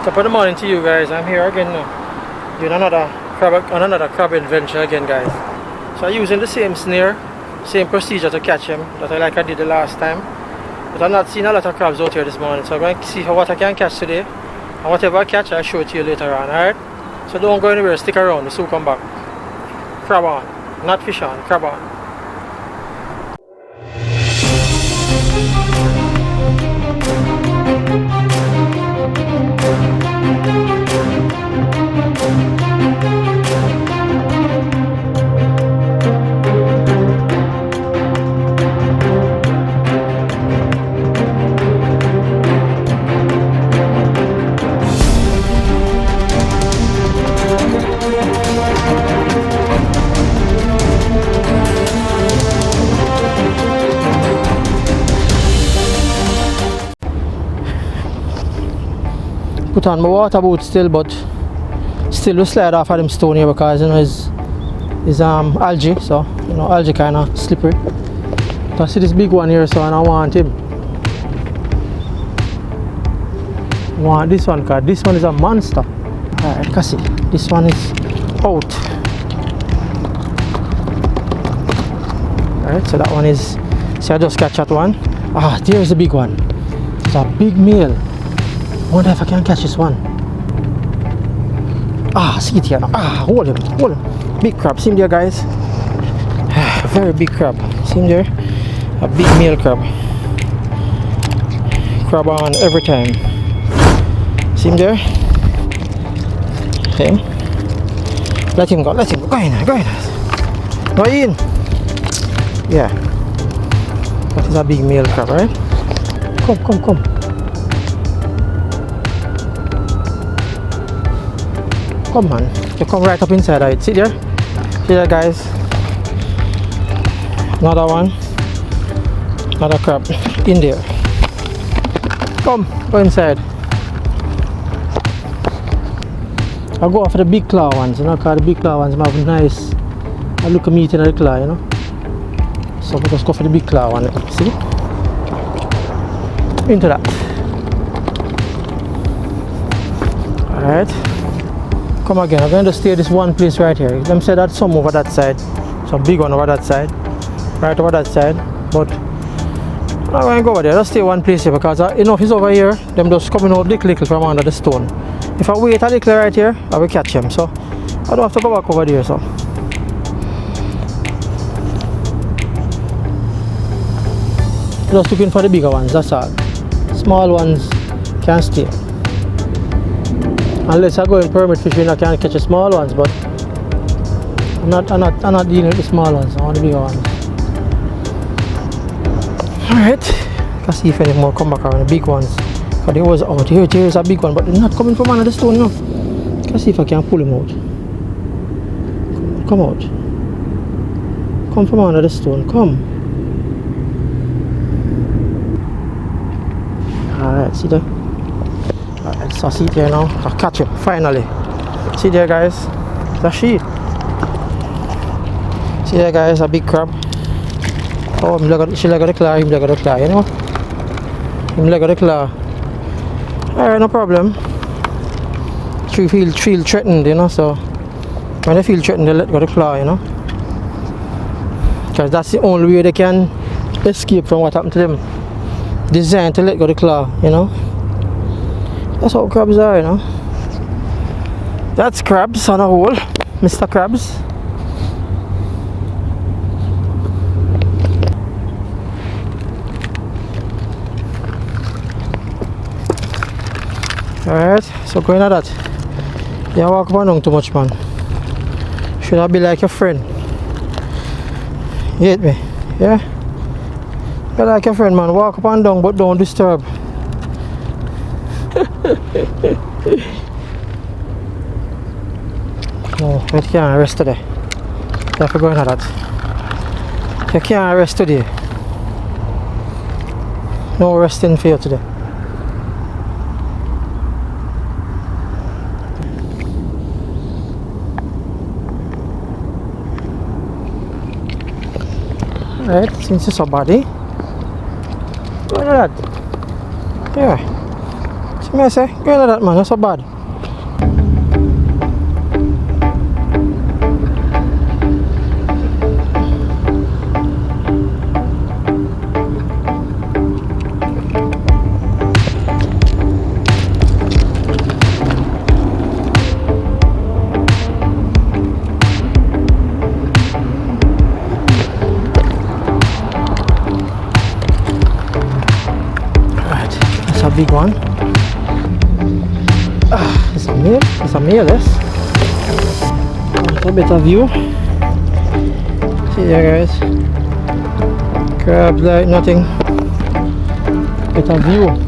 Top of the morning to you guys. I'm here again now, doing another crab adventure again, guys. So I'm using the same snare, same procedure to catch him that I did the last time. But I'm not seeing a lot of crabs out here this morning, so I'm going to see what I can catch today. And whatever I catch, I'll show it to you later on, alright? So don't go anywhere, stick around, we'll soon come back. Crab on, not fish on, crab on. Put on my water boots still, but still we slide off of them stone here because you know it's algae, so you know algae kinda slippery. I see this big one here, so I don't want him. I want this one because this one is a monster. Alright, you can see this one is out. Alright, so that one is, see I just catch that one. Ah, there's a big one. It's a big male. I wonder if I can catch this one. Ah, see it here now. Ah, hold him. Big crab, see him there, guys. Very big crab. See him there? A big male crab. Crab on every time. See him there? Okay. Let him go. Go in. Go in. Yeah. That is a big male crab, right? Come. Come on, you come right up inside of it. See there, guys. Another one, another crab in there. Come, go inside. I'll go for the big claw ones, you know, because the big claw ones have nice. I look at meat in the claw, you know. So we just go for the big claw one. See? Into that. Alright. Come again, I'm going to stay this one place right here. Them say that some over that side, some big one over that side, right over that side. But I'm going to go over there. Just stay one place here because enough is over here. Them just coming out little from under the stone. If I wait a little right here, I will catch them. So I don't have to go back over there. So just looking for the bigger ones. That's all. Small ones can't stay. Unless I go in permit fishing, I can catch the small ones, but I'm not dealing with the small ones. I want the bigger ones. Alright, let's see if any more come back around the big ones. Because they was out here. Here's a big one, but they're not coming from under the stone now. Let's see if I can pull him out. Come out. Come from under the stone. Come. Alright, see there. Alright, so see it here now. I'll catch it finally. See there, guys. That's she. See there, guys. A big crab. Oh, she leg of the claw. Him leg of the claw. You know. Him leg of the claw. Alright, no problem. She feel threatened, you know. So when they feel threatened, they let go the claw, you know. Because that's the only way they can escape from what happened to them. Designed to let go the claw, you know. That's how crabs are, you know. That's crabs on a whole, Mr. Krabs. Alright, so going at that. You walk around too much, man. Should I be like your friend? You hate me? Yeah? You're like your friend, man. Walk up and down, but don't disturb. No, you can't rest today. You have to go into that. You can't rest today. No resting for you today. Right, since it's a body. Look at that. Yeah. So me say, go into that man, not so bad. A big one. It's a meal. It's a meal, yes. A better view. See there, guys. Crabs like nothing. Better view.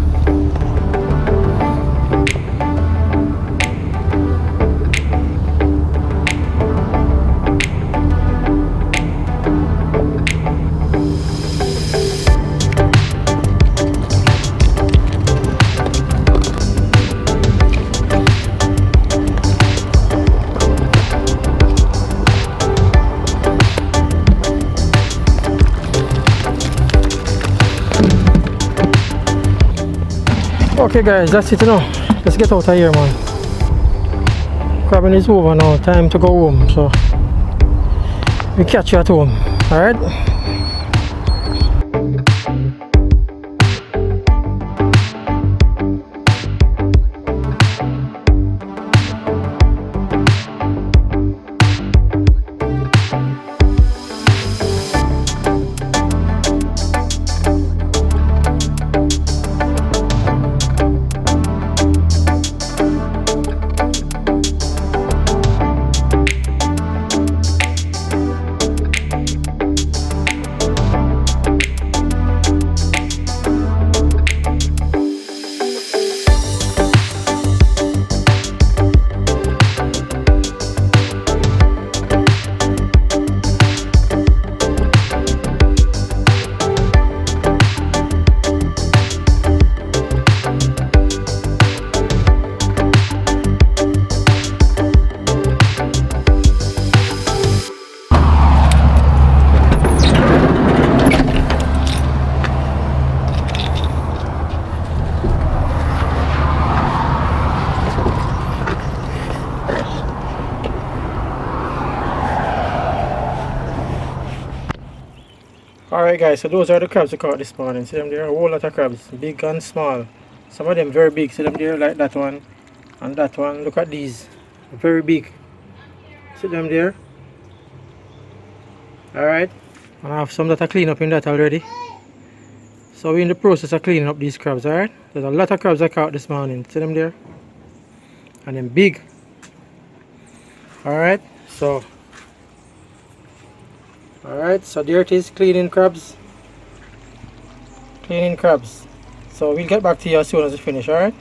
Okay guys, that's it now. Let's get out of here, man. Crabbing is over now. Time to go home. So we catch you at home. Alright? Alright guys, so those are the crabs we caught this morning. See them there? A whole lot of crabs, big and small. Some of them very big. See them there, like that one and that one. Look at these, very big. See them there? Alright, and I have some that I clean up in that already. So we're in the process of cleaning up these crabs. Alright, there's a lot of crabs I caught this morning. See them there? And them big. Alright, so there it is, cleaning crabs. So we'll get back to you as soon as we finish. Alright.